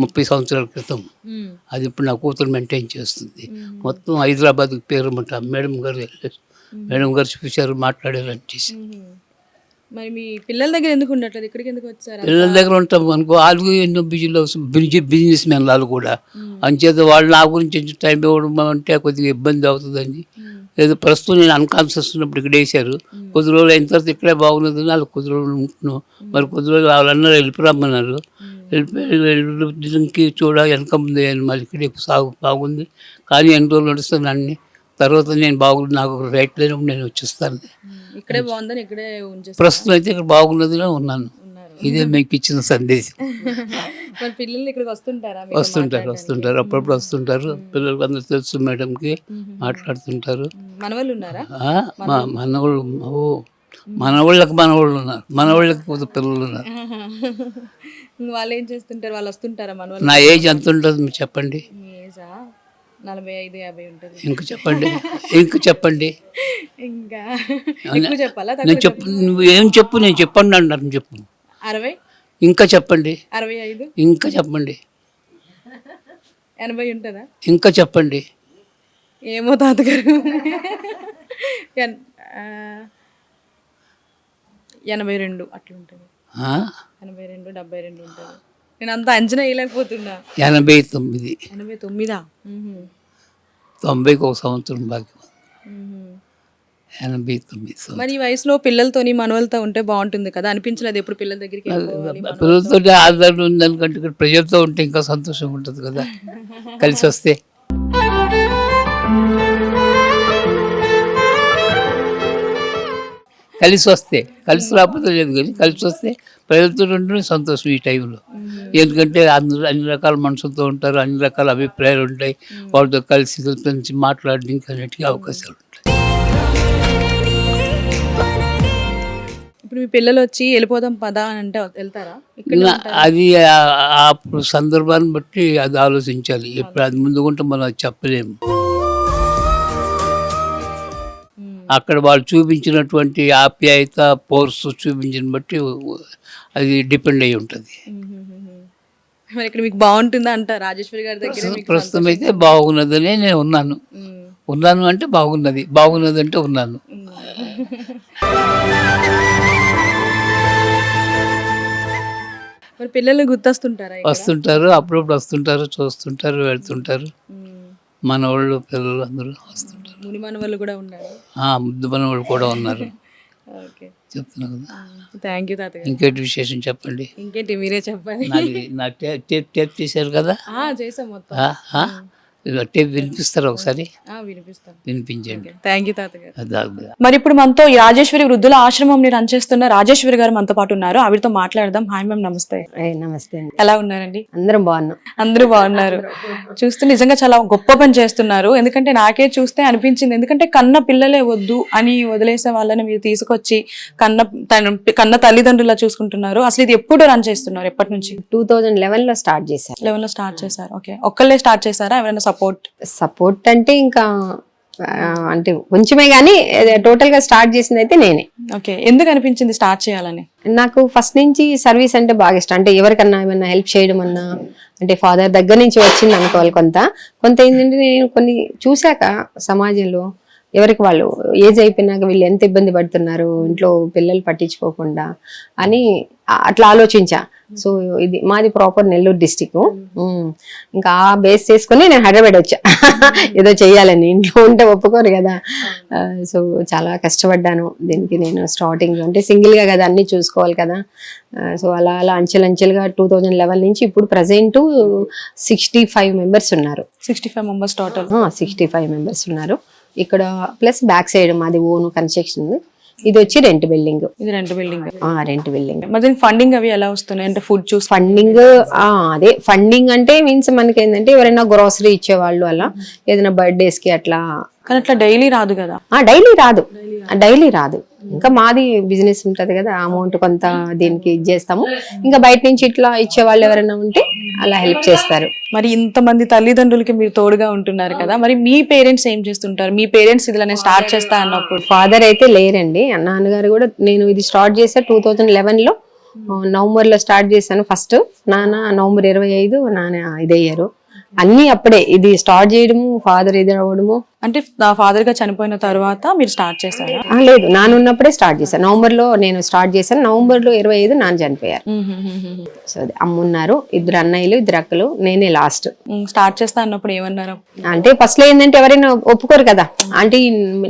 30 సంవత్సరాల క్రితం. అది ఇప్పుడు నా కూతురు మెయింటైన్ చేస్తుంది. మొత్తం హైదరాబాద్కి పేరు అనమాట. మేడం గారు చూపించారు, మాట్లాడారని చేసి. మరి మీ పిల్లల దగ్గర ఎందుకు ఉండట్లేదు? ఇక్కడికి ఎందుకు వచ్చారు? పిల్లల దగ్గర ఉంటాం అనుకో, వాళ్ళు ఎన్నో బిజినెస్ మెన్ వాళ్ళు కూడా. అంచేత వాళ్ళు నా గురించి టైం ఇవ్వడం అంటే కొద్దిగా ఇబ్బంది అవుతుందని ఏదో ప్రస్తుతం నేను అన్కాన్షియస్ ఉన్నప్పుడు ఇక్కడ వేశారు. కొద్ది రోజులు అయిన తర్వాత ఇక్కడే బాగున్నది, వాళ్ళు కొద్ది రోజులు ఉంటున్నాం. మరి కొద్ది రోజులు వాళ్ళన్నారు వెళ్ళిపోరమ్మన్నారు. వెళ్ళిపోయి చూడ వెనక ముందు మళ్ళీ ఇక్కడే బాగుంది. కానీ ఎన్ని రోజులు నడుస్తుంది అన్ని తర్వాత నేను నాకు రైట్ లేనప్పుడు నేను వచ్చేస్తాను. ఇక్కడే బాగుందని ఇక్కడే ప్రస్తుతం అయితే ఇక్కడ బాగున్నదిగా ఉన్నాను. ఇదే మీకు ఇచ్చిన సందేశం. పిల్లలు ఇక్కడికి వస్తుంటారు. అప్పుడప్పుడు వస్తుంటారు. పిల్లలకి అందరూ తెలుసు, మేడంకి మాట్లాడుతుంటారు. మనవాళ్ళు ఉన్నారా? మనవాళ్ళకి ఉన్నారు, మనవాళ్ళకి పిల్లలు ఉన్నారు. వాళ్ళు ఏం చేస్తుంటారు? వాళ్ళు వస్తుంటారా? మనవాళ్ళు. నా ఏజ్ ఎంత ఉంటుంది మీరు చెప్పండి? 45-50 ఉంటుంది. ఇంక చెప్పండి. ఇంకా చెప్పాలా? నువ్వు ఏం చెప్పు, నేను చెప్పండి అంటాను. చెప్పు. 60 ఇంకా చెప్పండి, 65, ఇంకా చెప్పండి, 80 ఉంటుందా? ఇంకా చెప్పండి. ఏమో తాతగారు. 82 అట్లా ఉంటుంది. ఆ? 82, 72 ఉంటుంది. నేను అంత అంచనా వేయలేకపోతున్నా. 89. 89. 90కి ఒక సంవత్సరం బాకీ. 89 మరి ఈ వయసులో పిల్లలతోని మనవలతో ఉంటే బాగుంటుంది కదా, అనిపించలేదు ఎప్పుడు పిల్లల దగ్గరికి వెళ్ళిపోవాలి? పిల్లలతో ఆధారం ఉందనుకంటే ఇక్కడ ప్రజలతో ఉంటే ఇంకా సంతోషంగా ఉంటుంది కదా, కలిసి వస్తే. కలిసి రాకపోతే లేదు, కానీ కలిసి వస్తే ప్రజలతో ఉంటేనే సంతోషం ఈ టైంలో. ఎందుకంటే అందరూ అన్ని రకాల మనుషులతో ఉంటారు, అన్ని రకాల అభిప్రాయాలు ఉంటాయి, వాళ్ళతో కలిసి మాట్లాడడానికి అన్నిటికీ అవకాశాలు ఉంటాయి. ఇప్పుడు మీ పిల్లలు వచ్చి వెళ్ళిపోదాం పదా అని అంటే వెళ్తారా? అది అప్పుడు సందర్భాన్ని బట్టి అది ఆలోచించాలి. ఇప్పుడు అది ముందుకుంటే మనం అది చెప్పలేము. అక్కడ వాళ్ళు చూపించినటువంటి ఆప్యాయత, ఫోర్స్ చూపించిన బట్టి అది డిపెండ్ అయి ఉంటుంది. మరి ఇక్కడ మీకు బాగుంటుందా అంట రాజేశ్వరి గారి దగ్గర? ప్రస్తుతం అయితే బాగున్నదనే నేను ఉన్నాను. ఉన్నాను అంటే బాగున్నది, బాగున్నది అంటే ఉన్నాను. మరి పిల్లలు గుర్తొస్తుంటారా? వస్తుంటారు, అప్పుడప్పుడు వస్తుంటారు, చూస్తుంటారు, వెళ్తుంటారు. మనవాళ్ళు పిల్లలు అందరూ వస్తుంటారు. ముని మనవాళ్ళు కూడా ఉన్నారు. ముద్దు మనవాళ్ళు కూడా ఉన్నారు. ఓకే, చెప్తున్నా కదా. థ్యాంక్ యూ తాతగారు. ఇంకేంటి విశేషం చెప్పండి. ఇంకేంటి మీరే చెప్పాలి. నా టేప్ చేశారు కదా, చేసాం మొత్తం. టేప్ వినిపిస్తారు ఒకసారి? వినిపిస్తాం. వినిపించండి. థ్యాంక్ యూ తాతగారు. అదే. మరి ఇప్పుడు మనతో ఈ రాజేశ్వరి వృద్ధుల ఆశ్రమం రన్ చేస్తున్న రాజేశ్వరి గారు మనతో పాటు ఉన్నారు. ఆవిడతో మాట్లాడదాం. హాయ్ మ్యామ్, నమస్తే. నమస్తే అండి. ఎలా ఉన్నారండి? అందరం బాగున్నాం. అందరూ బాగున్నారు. చూస్తే నిజంగా చాలా గొప్ప పని చేస్తున్నారు. ఎందుకంటే నాకే చూస్తే అనిపించింది, ఎందుకంటే కన్న పిల్లలే వద్దు అని వదిలేసే వాళ్ళని మీరు తీసుకొచ్చి కన్న తల్లిదండ్రులా చూసుకుంటున్నారు. అసలు ఇది ఎప్పుడు రన్ చేస్తున్నారు? ఎప్పటి నుంచి? 2011లో స్టార్ట్ చేశారు. 11 లో స్టార్ట్ చేశారు. ఓకే, ఒక్కళ్ళే స్టార్ట్ చేశారా? ఎవరైనా సపోర్ట్ అంటే ఇంకా అంటే కొంచెమే కానీ టోటల్ గా స్టార్ట్ చేసింది అయితే నేనే. ఓకే, ఎందుకు అనిపించింది స్టార్ట్ చేయాలని? నాకు ఫస్ట్ నుంచి సర్వీస్ అంటే బాగా ఇష్టం. అంటే ఎవరికన్నా ఏమన్నా హెల్ప్ చేయడం అన్నా, అంటే ఫాదర్ దగ్గర నుంచి వచ్చింది అనుకోవాలి. కొంత ఏంటంటే నేను కొన్ని చూశాక సమాజంలో ఎవరికి వాళ్ళు ఏజ్ అయిపోయినాక వీళ్ళు ఎంత ఇబ్బంది పడుతున్నారు ఇంట్లో పిల్లలు పట్టించుకోకుండా అని అట్లా ఆలోచించా. సో ఇది మాది ప్రాపర్ నెల్లూరు డిస్టిక్. ఇంకా ఆ బేస్ చేసుకుని నేను హైదరాబాద్ వచ్చా. ఏదో చెయ్యాలని, ఇంట్లో ఉంటే ఒప్పుకోరు కదా. సో చాలా కష్టపడ్డాను దీనికి. నేను స్టార్టింగ్ అంటే సింగిల్ గా కదా అన్ని చూసుకోవాలి కదా. సో అలా అంచెలంచెలుగా 2011 నుంచి ఇప్పుడు ప్రజెంట్ 65 మెంబర్స్ ఉన్నారు. 65 మెంబర్స్ టోటల్. 65 మెంబర్స్ ఉన్నారు. ఇక్కడ ప్లస్ బ్యాక్ సైడ్ మాది ఓన్ కన్స్ట్రక్షన్. ఇది వచ్చి రెంట్ బిల్డింగ్. ఇది రెంట్ బిల్డింగ్. Rent building. మరి ఫండింగ్ అవి ఎలా వస్తున్నాయి? అంటే ఫుడ్ చూసి ఫండింగ్ అదే ఫండింగ్ అంటే మీన్స్ మనకి ఏంటంటే ఎవరైనా గ్రోసరీ ఇచ్చేవాళ్ళు అలా ఏదైనా బర్త్డేస్ కి అట్లా. కానీ అట్లా డైలీ రాదు కదా. డైలీ రాదు. ఇంకా మాది బిజినెస్ ఉంటది కదా, అమౌంట్ కొంత దీనికి ఇచ్చేస్తాము. ఇంకా బయట నుంచి ఇట్లా ఇచ్చే వాళ్ళు ఎవరైనా ఉంటే అలా హెల్ప్ చేస్తారు. మరి ఇంతమంది తల్లిదండ్రులకి మీరు తోడుగా ఉంటున్నారు కదా, మరి మీ పేరెంట్స్ ఏం చేస్తుంటారు? మీ పేరెంట్స్ ఇదిలానే స్టార్ట్ చేస్తా అన్నప్పుడు? ఫాదర్ అయితే లేరండి, నాన్నగారు కూడా. నేను ఇది స్టార్ట్ చేసా 2011లో నవంబర్ లో స్టార్ట్ చేశాను ఫస్ట్. నాన్న నవంబర్ 25 నాన్న ఇదయ్యారు. అన్ని అప్పుడే ఇది స్టార్ట్ చేయడము, ఫాదర్ ఇది అవ్వడము. అంటే నా ఫాదర్ గా చనిపోయిన తర్వాత మీరు స్టార్ట్ చేశారా? లేదు, నాన్న ఉన్నప్పుడే స్టార్ట్ చేశాను. నవంబర్ లో నేను స్టార్ట్ చేశాను. నవంబర్ లో 25 నాన్న చనిపోయారు. సో అది అమ్మున్నారు, 2 అన్నయ్యలు 2 అక్కలు, నేనే లాస్ట్. స్టార్ట్ చేస్తా అన్నప్పుడు ఏమన్నారు? అంటే ఫస్ట్ లో ఏంటంటే ఎవరైనా ఒప్పుకోరు కదా. అంటే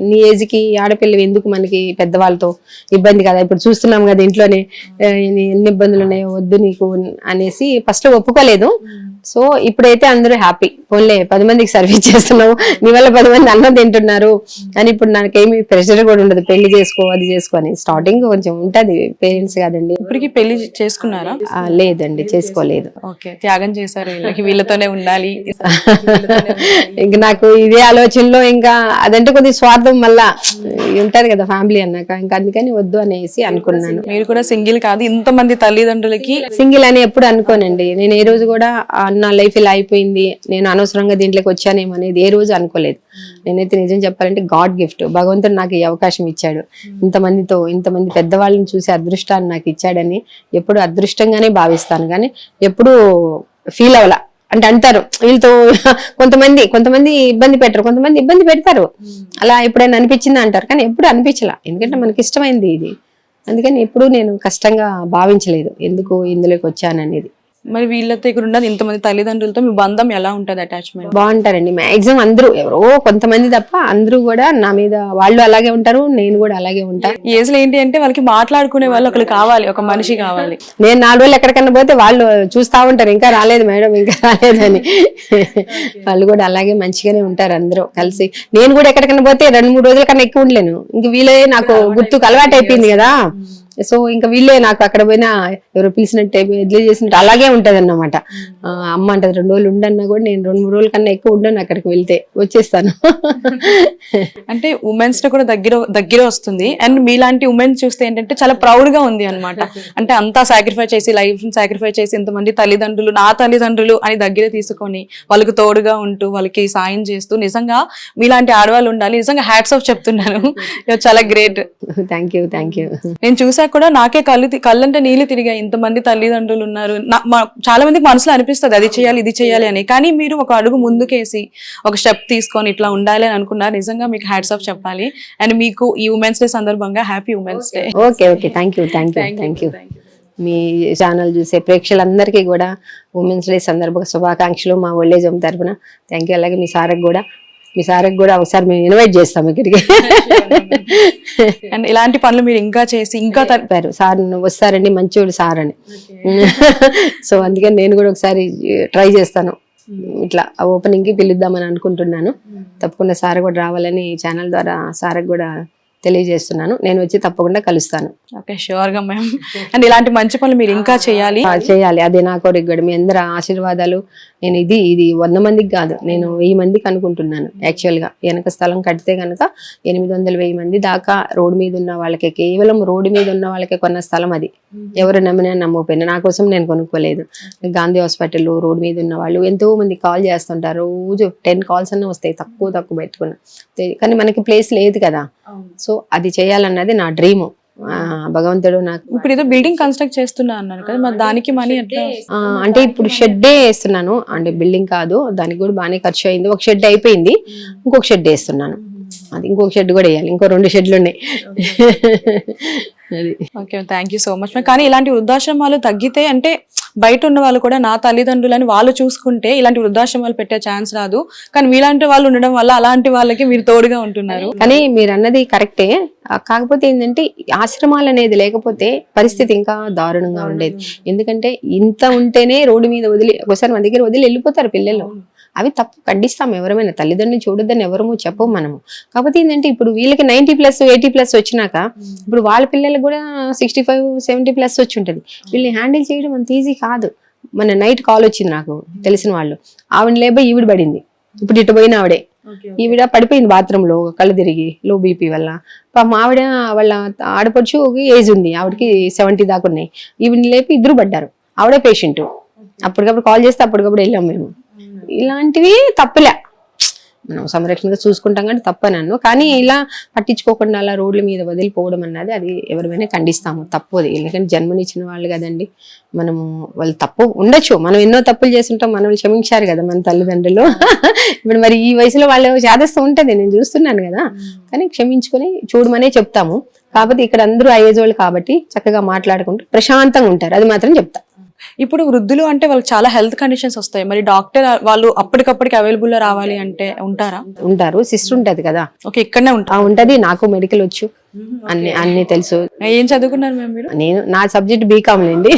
నీ ఏజ్ కి ఆడపిల్ల ఎందుకు మనకి పెద్దవాళ్ళతో ఇబ్బంది కదా, ఇప్పుడు చూస్తున్నాం కదా ఇంట్లోనే ఎన్ని ఇబ్బందులు ఉన్నాయో, వద్దు నీకు అనేసి ఫస్ట్ లో ఒప్పుకోలేదు. సో ఇప్పుడైతే అందరూ హ్యాపీ. పోన్లే 10 మందికి సర్వీస్ చేస్తున్నావు, నీ వల్ల 10 మంది అన్నం తింటున్నారు అని. ఇప్పుడు నాకేమి ప్రెషర్ కూడా ఉండదు, పెళ్లి చేసుకో అది చేసుకో అని. స్టార్టింగ్ కొంచెం ఉంటది, పేరెంట్స్ కాదండి. ఇప్పటికి పెళ్లి చేసుకున్నారా? లేదండి, చేసుకోలేదు. ఓకే, త్యాగం చేశారు, వీళ్ళతోనే ఉండాలి. ఇంకా నాకు ఇదే ఆలోచనలో, ఇంకా అదంటే కొద్దిగా స్వార్థం మళ్ళా ఉంటది కదా ఫ్యామిలీ అన్నాక, ఇంకా అందుకని వద్దు అనేసి అనుకున్నాను. మీరు కూడా సింగిల్ కాదు, ఇంతమంది తల్లిదండ్రులకి సింగిల్ అని ఎప్పుడు అనుకోనండి నేను. ఏ రోజు కూడా నా లైఫ్ ఇలా అయిపోయింది, నేను అనవసరంగా దీంట్లోకి వచ్చానేమో అనేది ఏ రోజు అనుకోలేదు. నేనైతే నిజం చెప్పాలంటే గాడ్ గిఫ్ట్, భగవంతుడు నాకు ఈ అవకాశం ఇచ్చాడు. ఇంతమంది పెద్దవాళ్ళని చూసే అదృష్టాన్ని నాకు ఇచ్చాడని ఎప్పుడు అదృష్టంగానే భావిస్తాను. కానీ ఎప్పుడు ఫీల్ అవ్వాల అంటే అంటారు వీళ్ళతో కొంతమంది ఇబ్బంది పెట్టరు, కొంతమంది ఇబ్బంది పెడతారు. అలా ఎప్పుడైనా అనిపించిందా అంటారు, కానీ ఎప్పుడు అనిపించలా. ఎందుకంటే మనకి ఇష్టమైంది ఇది, అందుకని ఎప్పుడు నేను కష్టంగా భావించలేదు ఎందుకు ఇందులోకి వచ్చాననేది. మరి వీళ్ళతో ఇక్కడ ఉన్నది ఇంతమంది తల్లిదండ్రులతో మీ బంధం ఎలా ఉంటది, అటాచ్మెంట్? బాగుంటారండి. మాక్సిమం అందరూ, ఎవరో కొంతమంది తప్ప అందరూ కూడా నా మీద వాళ్ళు అలాగే ఉంటారు, నేను కూడా అలాగే ఉంటాను. ఈ ఏజ్ లో ఏంటి అంటే వాళ్ళకి మాట్లాడుకునే వాళ్ళు ఒకరు కావాలి, ఒక మనిషి కావాలి. నేను 4 రోజులు ఎక్కడికన్నా పోతే వాళ్ళు చూస్తా ఉంటారు, ఇంకా రాలేదు మేడం, ఇంకా రాలేదని. వాళ్ళు కూడా అలాగే మంచిగానే ఉంటారు అందరూ కలిసి. నేను కూడా ఎక్కడికన్నా పోతే 2-3 రోజుల కన్నా ఎక్కువ ఉండలేను. ఇంక వీళ్ళే నాకు గుర్తుకు అలవాటు అయిపోయింది కదా. సో ఇంకా వీళ్ళే నాకు అక్కడ పోయినా ఎవరో పిలిచినట్టు ఎడ్లీ చేసినట్టు అలాగే ఉంటది అన్నమాట. అమ్మ అంటది 2 రోజులు ఉండన్నా కూడా నేను 2-3 రోజుల కన్నా ఎక్కువ ఉండను, అక్కడికి వెళ్తే వచ్చేస్తాను. అంటే ఉమెన్స్ లో కూడా దగ్గర వస్తుంది. అండ్ మీలాంటి ఉమెన్స్ చూస్తే ఏంటంటే చాలా ప్రౌడ్ గా ఉంది అనమాట. అంటే అంతా సాక్రిఫైస్ చేసి, లైఫ్ సాక్రిఫైస్ చేసి, ఇంతమంది తల్లిదండ్రులు నా తల్లిదండ్రులు అని దగ్గర తీసుకొని వాళ్ళకి తోడుగా ఉంటూ వాళ్ళకి సాయం చేస్తూ, నిజంగా మీలాంటి ఆడవాళ్ళు ఉండాలి. నిజంగా హ్యాట్స్ ఆఫ్ చెప్తున్నాను, చాలా గ్రేట్. Thank you. నేను చూసాక కూడా నాకే కళ్ళంటే నీళ్ళు తిరిగాయి. ఇంతమంది తల్లిదండ్రులు ఉన్నారు. చాలా మందికి మనసులో అనిపిస్తుంది అది చేయాలి ఇది చేయాలి అని, కానీ మీరు ఒక అడుగు ముందుకేసి ఒక స్టెప్ తీసుకొని ఇట్లా ఉండాలి అని అనుకున్నారు. నిజంగా మీకు హ్యాట్స్ ఆఫ్ చెప్పాలి. అండ్ మీకు ఈ ఉమెన్స్ డే సందర్భంగా happy women's day. Okay, thank you. Me channel చూసే ప్రేక్షకులందరికీ కూడా ఉమెన్స్ డే సందర్భంగా శుభాకాంక్షలు మా ఓల్డేజ్ హోమ్ తరఫున. Thank you. అలాగే మీ సార్కి కూడా ఒకసారి మేము ఇన్వైట్ చేస్తాం ఇక్కడికి. అండ్ ఇలాంటి పనులు మీరు ఇంకా చేసి ఇంకా సార్ వస్తారండి, మంచోడు సార్ అని. సో అందుకని నేను కూడా ఒకసారి ట్రై చేస్తాను, ఇట్లా ఓపెనింగ్ కి పిలుద్దామని అనుకుంటున్నాను. తప్పకుండా సార్ కూడా రావాలని ఛానల్ ద్వారా సార్కి కూడా తెలియజేస్తున్నాను. నేను వచ్చి తప్పకుండా కలుస్తాను. ఓకే, షూర్ గా మ్యామ్. అండ్ ఇలాంటి మంచి పనులు మీరు ఇంకా చేయాలి. అదే నా కోరిక కూడా. మీ అందరి ఆశీర్వాదాలు. నేను ఇది 100 మందికి కాదు, నేను 1000 మందికి అనుకుంటున్నాను. యాక్చువల్ గా వెనక స్థలం కడితే కనుక 800-1000 మంది దాకా రోడ్డు మీద ఉన్న వాళ్ళకే, కేవలం రోడ్డు మీద ఉన్న వాళ్ళకే కొన్న స్థలం అది. ఎవరు నమ్మినా నమ్మకపోయినా, నా కోసం నేను కొనుక్కోలేదు. గాంధీ హాస్పిటల్ రోడ్డు మీద ఉన్న వాళ్ళు ఎంతో మంది కాల్ చేస్తుంటారు, రోజు 10 కాల్స్ అన్న వస్తాయి, తక్కువ పెట్టుకున్నా. కానీ మనకి ప్లేస్ లేదు కదా. సో అది చేయాలన్నది నా డ్రీమ్. భగవంతుడు నాకు ఇప్పుడు ఏదో బిల్డింగ్ కన్స్ట్రక్ట్ చేస్తున్నా అన్నారు కదా, మరి దానికి మనీ ఎట్లా? అంటే ఇప్పుడు షెడ్డే వేస్తున్నాను, అంటే బిల్డింగ్ కాదు, దానికి కూడా బాగానే ఖర్చు అయింది. ఒక షెడ్ అయిపోయింది, ఇంకొక షెడ్ వేస్తున్నాను. అది ఇంకొక షెడ్ కూడా వేయాలి, ఇంకో 2 షెడ్లు ఉన్నాయి. అది. Okay, thank you so much. కానీ ఇలాంటి వృద్ధాశ్రమాలు తగ్గితే, అంటే బయట ఉన్న వాళ్ళు కూడా నా తల్లిదండ్రులని వాళ్ళు చూసుకుంటే ఇలాంటి వృద్ధాశ్రమాలు పెట్టే ఛాన్స్ రాదు. కానీ మీలాంటి వాళ్ళు ఉండడం వల్ల అలాంటి వాళ్ళకి మీరు తోడుగా ఉంటున్నారు. కానీ మీరు అన్నది కరెక్టే. కాకపోతే ఏంటంటే ఆశ్రమాలు అనేది లేకపోతే పరిస్థితి ఇంకా దారుణంగా ఉండేది. ఎందుకంటే ఇంత ఉంటేనే రోడ్డు మీద ఒకసారి మన దగ్గర వదిలి వెళ్ళిపోతారు పిల్లలు. అవి తప్పు, ఖండిస్తాం. ఎవరైనా తల్లిదండ్రులు చూడొద్దని ఎవరము చెప్పము మనము. కాకపోతే ఏంటంటే ఇప్పుడు వీళ్ళకి 90+, 80+ వచ్చినాక ఇప్పుడు వాళ్ళ పిల్లలకు కూడా 65, 70+ వచ్చి ఉంటుంది. వీళ్ళని హ్యాండిల్ చేయడం అంత ఈజీ కాదు. మన నైట్ కాల్ వచ్చింది నాకు తెలిసిన వాళ్ళు, ఆవిడ లేబో ఈవిడ పడింది. ఇప్పుడు ఇటు పోయిన ఆవిడే, ఈవిడ పడిపోయింది బాత్రూమ్ లో, కళ్ళు తిరిగి, లో బీపీ వల్ల. పాపం ఆవిడ వాళ్ళ ఆడపడుచు ఏజ్ ఉంది, ఆవిడకి 70 దాకా ఉన్నాయి. ఈవిడ లేపి 2 పడ్డారు. ఆవిడే పేషెంట్. అప్పటికప్పుడు కాల్ చేస్తే అప్పటికప్పుడు వెళ్ళాం మేము. ఇలాంటివి తప్పులే, మనం సంరక్షణగా చూసుకుంటాం కానీ తప్పనన్ను. కానీ ఇలా పట్టించుకోకుండా అలా రోడ్ల మీద వదిలిపోవడం అన్నది అది ఎవరిమైనా ఖండిస్తాము, తప్పు అది. ఎందుకంటే జన్మనిచ్చిన వాళ్ళు కదండి, మనము వాళ్ళు తప్పు ఉండొచ్చు, మనం ఎన్నో తప్పులు చేస్తుంటాం, మనల్ని క్షమించారు కదా మన తల్లిదండ్రులు. ఇప్పుడు మరి ఈ వయసులో వాళ్ళు చేదస్తూ ఉంటది, నేను చూస్తున్నాను కదా. కానీ క్షమించుకొని చూడమనే చెప్తాము. కాకపోతే ఇక్కడ అందరూ ఆ ఏజ్ వాళ్ళు కాబట్టి చక్కగా మాట్లాడుకుంటూ ప్రశాంతంగా ఉంటారు, అది మాత్రం చెప్తా. ఇప్పుడు వృద్ధులు అంటే వాళ్ళకి చాలా హెల్త్ కండిషన్స్ వస్తాయి. మరి డాక్టర్ వాళ్ళు అప్పటికప్పటికి అవైలబుల్ లో రావాలి అంటే ఉంటారు. సిస్టర్ ఉంటది కదా. ఓకే, ఇక్కడనే ఉంటది. నాకు మెడికల్ వచ్చు, అన్ని తెలుసు. ఏం చదువుకున్నారు మ్యామ్ మీరు? నేను నా సబ్జెక్ట్ బీకామ్ అండి.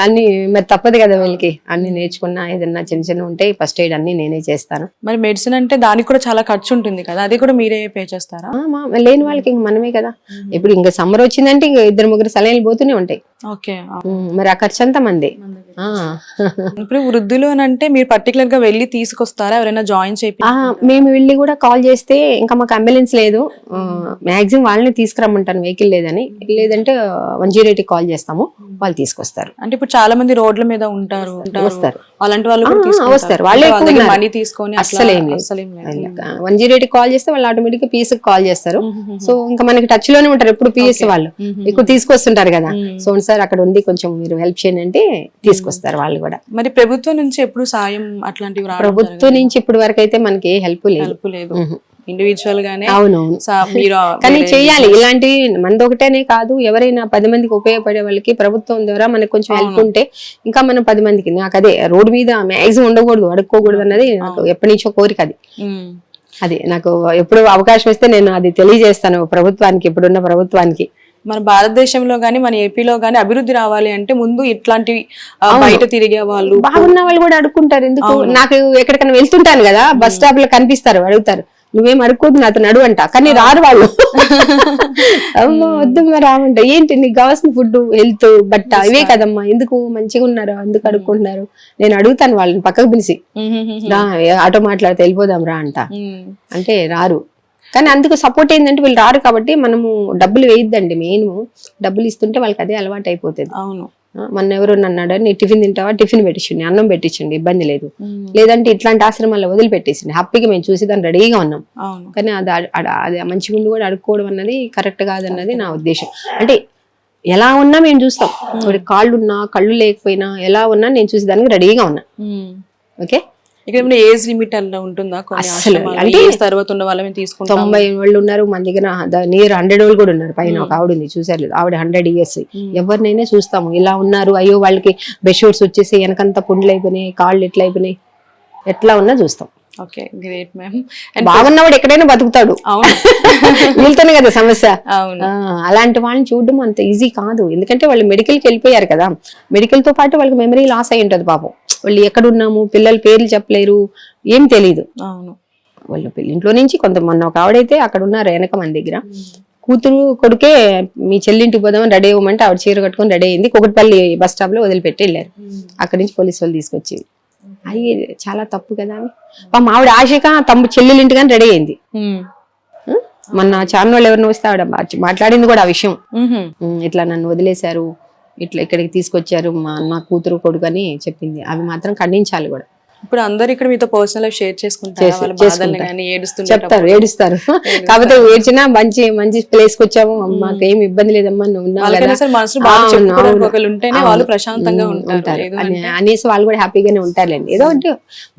అన్ని మరి తప్పదు కదా వీళ్ళకి, అన్ని నేర్చుకున్నా. ఏదన్నా చిన్న ఉంటే ఫస్ట్ ఎయిడ్ అన్ని నేనే చేస్తాను. మరి మెడిసిన్ అంటే దానికి కూడా చాలా ఖర్చు ఉంటుంది కదా, అది కూడా మీరే పే చేస్తారా? లేని వాళ్ళకి ఇంక మనమే కదా. ఇప్పుడు ఇంకా సమ్మర్ వచ్చిందంటే ఇంకా 2-3 సలైన్లు పోతూనే ఉంటాయి. ఓకే, మరి ఆ ఖర్చు అంతా మంది. ఇప్పుడు వృద్ధులు అని అంటే మీరు పర్టికులర్ గా వెళ్ళి తీసుకొస్తారా, ఎవరైనా జాయిన్ చేసి? మేము వెళ్ళి కూడా కాల్ చేస్తే, ఇంకా మాకు అంబులెన్స్ లేదు, మాక్సిమం వాళ్ళని తీసుకురమ్మంటాను వెహికల్ లేదని, లేదంటే 108 కాల్ చేస్తాము, వాళ్ళు తీసుకొస్తారు. అంటే ఇప్పుడు చాలా మంది రోడ్ల మీద ఉంటారు వస్తారు. అలాంటి వాళ్ళు కూడా తీసుకుంటారు. వస్తారు. వాళ్ళే వాళ్ళ దగ్గర ఉన్నారు. మనీ తీసుకొని అస్సలు ఏం లేదు. 108 కాల్ చేస్తే వాళ్ళు ఆటోమేటిక్ గా పిఎస్ కాల్ చేస్తారు. సో ఇంకా మనకి టచ్ లోనే ఉంటారు ఎప్పుడు పిఎస్ వాళ్ళు, ఎక్కువ తీసుకొస్తుంటారు కదా. సో సార్ అక్కడ ఉంది, కొంచెం మీరు హెల్ప్ చేయండి అంటే తీసుకొస్తారు వాళ్ళు కూడా. మరి ప్రభుత్వం నుంచి ఎప్పుడు సాయం అట్లాంటివి రావడం ప్రభుత్వం నుంచి ఇప్పటి వరకు అయితే మనకి హెల్ప్ లేదు. హెల్ప్ లేదు, ఇండివిజువల్ గానే. అవునవును. మీరు కానీ చెయ్యాలి ఇలాంటి, మనది ఒకటేనే కాదు, ఎవరైనా 10 మందికి ఉపయోగపడే వాళ్ళకి ప్రభుత్వం ద్వారా మనకు కొంచెం హెల్ప్ ఉంటే ఇంకా మనం 10 మందికి, నాకు అదే రోడ్డు మీద మ్యాక్సిమం ఉండకూడదు, అడుక్కోకూడదు అన్నది నాకు ఎప్పటి నుంచో కోరిక. అది నాకు ఎప్పుడు అవకాశం ఇస్తే నేను అది తెలియజేస్తాను ప్రభుత్వానికి, ఇప్పుడున్న ప్రభుత్వానికి. మన భారతదేశంలో గానీ మన ఏపీలో గానీ అభివృద్ధి రావాలి అంటే ముందు ఇట్లాంటివి బయట తిరిగే వాళ్ళు, బాగున్న వాళ్ళు కూడా అడుక్కుంటారు. ఎందుకు, నాకు ఎక్కడికైనా వెళ్తుంటాను కదా, బస్ స్టాప్ లో కనిపిస్తారు, అడుగుతారు, నువ్వేం అడుక్కోదు నాతో నడు అంట, కానీ రారు వాళ్ళు. అమ్మా వద్దమ్మా రామంట, ఏంటి నీకు కావాల్సిన ఫుడ్, హెల్త్, బట్ట, ఇవే కదమ్మా, ఎందుకు మంచిగా ఉన్నారు, ఎందుకు అడుక్కుంటున్నారు. నేను అడుగుతాను వాళ్ళని పక్కకు పిలిచి, రా ఆటో మాట్లాడితే వెళ్ళిపోదాం రా అంట, అంటే రారు. కానీ అందుకు సపోర్ట్ ఏంటంటే వీళ్ళు రారు కాబట్టి మనము డబ్బులు వేయద్దండి, మెయిన్ డబ్బులు ఇస్తుంటే వాళ్ళకి అదే అలవాటు అయిపోతుంది. అవును. మొన్న ఎవరు అన్నాడు, నీ టిఫిన్ తింటావా, టిఫిన్ పెట్టించండి, అన్నం పెట్టించండి, ఇబ్బంది లేదు, లేదంటే ఇట్లాంటి ఆశ్రమాల్లో వదిలిపెట్టేసింది, హ్యాపీగా మేము చూసి దాన్ని రెడీగా ఉన్నాం. కానీ అది మంచి గుండు కూడా అడుక్కోవడం అన్నది కరెక్ట్ కాదన్నది నా ఉద్దేశం. అంటే ఎలా ఉన్నా మేము చూస్తాం, కాళ్ళు ఉన్నా కళ్ళు లేకపోయినా ఎలా ఉన్నా నేను చూసి దానికి రెడీగా ఉన్నా. ఓకే, ఇక్కడ ఏజ్ లిమిట్ అలా ఉంటుందా? అంటే తర్వాత ఉన్న వాళ్ళని తీసుకుంటాం. 90 వాళ్ళు ఉన్నారు మన దగ్గర, నియర్ 100 వాళ్ళు కూడా ఉన్నారు. పైన ఒక ఆవిడ ఉంది, చూసారు లేదు, ఆవిడ 100 years. ఎవరినైనా చూస్తాము ఇలా ఉన్నారు, అయ్యో వాళ్ళకి బెడ్షీట్స్ వచ్చేసి వెనకంతా పుండ్లు అయిపోయినాయి, కాళ్ళు ఎట్లా అయిపోయినాయి, ఎట్లా ఉన్నా చూస్తాం. Okay, great ma'am. బాగున్నవాడు ఎక్కడైనా బతుకుతాడు, వీళ్ళతోనే కదా సమస్య. అవును. అలాంటి వాళ్ళని చూడడం అంత ఈజీ కాదు, ఎందుకంటే వాళ్ళు మెడికల్కి వెళ్ళిపోయారు కదా, మెడికల్ తో పాటు వాళ్ళకి మెమరీ లాస్ అయి ఉంటది పాపం. వాళ్ళు ఎక్కడున్నాము, పిల్లల పేర్లు చెప్పలేరు, ఏం తెలీదు. అవును. వాళ్ళు ఇంట్లో నుంచి మొన్న ఒక ఆవిడైతే అక్కడ ఉన్నారు వెనక మన దగ్గర, కూతురు కొడుకే మీ చెల్లింటికి పోదామని రెడీ అవ్వమంటే ఆవిడ చీర కట్టుకొని రెడీ అయింది, కుకట్పల్లి బస్ స్టాప్ లో వదిలిపెట్టి వెళ్ళారు. అక్కడి నుంచి పోలీసు వాళ్ళు తీసుకొచ్చి, అది చాలా తప్పు కదా. పాపం ఆవిడ ఆశగా తమ్ముడు చెల్లెలింటిగాని రెడీ అయింది. మొన్న ఛానల్ వాళ్ళు ఎవరిని వస్తే ఆవిడ మాట్లాడింది కూడా ఆ విషయం, ఇట్లా నన్ను వదిలేశారు, ఇట్లా ఇక్కడికి తీసుకొచ్చారు మా అన్న కూతురు కొడుకు అని చెప్పింది. అవి మాత్రం ఖండించాలి కూడా. ఇప్పుడు అందరు ఇక్కడ మీతో పర్సనల్ లైఫ్ షేర్ చేసుకుంటారు, చెప్తారు, ఏడుస్తారు. కాకపోతే ఏడ్చినా మంచి మంచి ప్లేస్ కి వచ్చాము, మాకు ఏమి ఇబ్బంది లేదమ్మా, నువ్వు అనేసి వాళ్ళు కూడా హ్యాపీగానే ఉంటారులేండి. ఏదో అంటే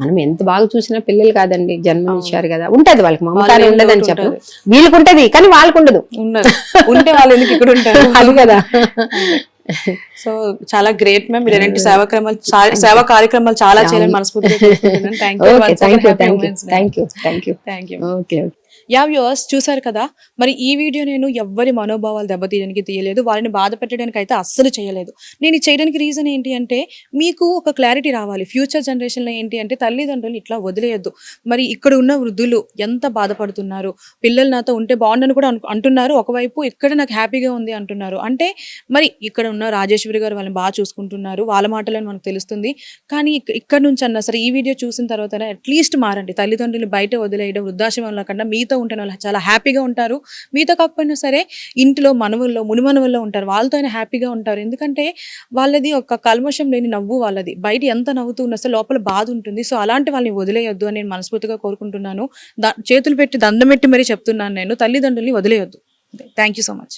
మనం ఎంత బాగా చూసినా పిల్లలు కాదండి, జన్మనిచ్చారు కదా, ఉంటది వాళ్ళకి మమకారం ఉండదని చెప్పు, వీళ్ళకి ఉంటది కానీ వాళ్ళకు ఉండదు, ఉంటే వాళ్ళు ఎందుకు ఇక్కడ ఉంటారు, అది కదా. సో చాలా గ్రేట్ మ్యామ్, మీరు ఎలాంటి సేవా కార్యక్రమాలు చాలా చేయాలని మనస్ఫూర్తిగా కోరుకుంటున్నాను. యా వ్యూవర్స్, చూసారు కదా, మరి ఈ వీడియో నేను ఎవ్వరి మనోభావాలు దెబ్బతీయడానికి తీయలేదు, వారిని బాధ పెట్టడానికి అయితే అస్సలు చేయలేదు. నేను చేయడానికి రీజన్ ఏంటి అంటే మీకు ఒక క్లారిటీ రావాలి, ఫ్యూచర్ జనరేషన్లో ఏంటి అంటే తల్లిదండ్రులు ఇట్లా వదిలేయొద్దు. మరి ఇక్కడ ఉన్న వృద్ధులు ఎంత బాధపడుతున్నారు, పిల్లలు నాతో ఉంటే బాగుండని కూడా అంటున్నారు, ఒకవైపు ఇక్కడ నాకు హ్యాపీగా ఉంది అంటున్నారు. అంటే మరి ఇక్కడ ఉన్న రాజేశ్వరి గారు వాళ్ళని బాగా చూసుకుంటున్నారు, వాళ్ళ మాటలని మనకు తెలుస్తుంది. కానీ ఇక్కడ నుంచి అన్నా సరే ఈ వీడియో చూసిన తర్వాత అట్లీస్ట్ మారండి, తల్లిదండ్రులు బయట వదిలేయడం, వృద్ధాశ్రమంలో కన్నా మీతో ఉంటే వాళ్ళు చాలా హ్యాపీగా ఉంటారు. మీతో కాకపోయినా సరే ఇంట్లో మనవల్లో మునిమనవల్లో ఉంటారు, వాళ్ళతో అయినా హ్యాపీగా ఉంటారు. ఎందుకంటే వాళ్ళది ఒక కల్మషం లేని నవ్వు, వాళ్ళది బయట ఎంత నవ్వుతూ ఉన్నా సరే లోపల బాధ ఉంటుంది. సో అలాంటి వాళ్ళని వదిలేయొద్దు అని నేను మనస్ఫూర్తిగా కోరుకుంటున్నాను. చేతులు పెట్టి దండం పెట్టి మరీ చెప్తున్నాను, నేను తల్లిదండ్రుల్ని వదిలేయొద్దు. Thank you so much.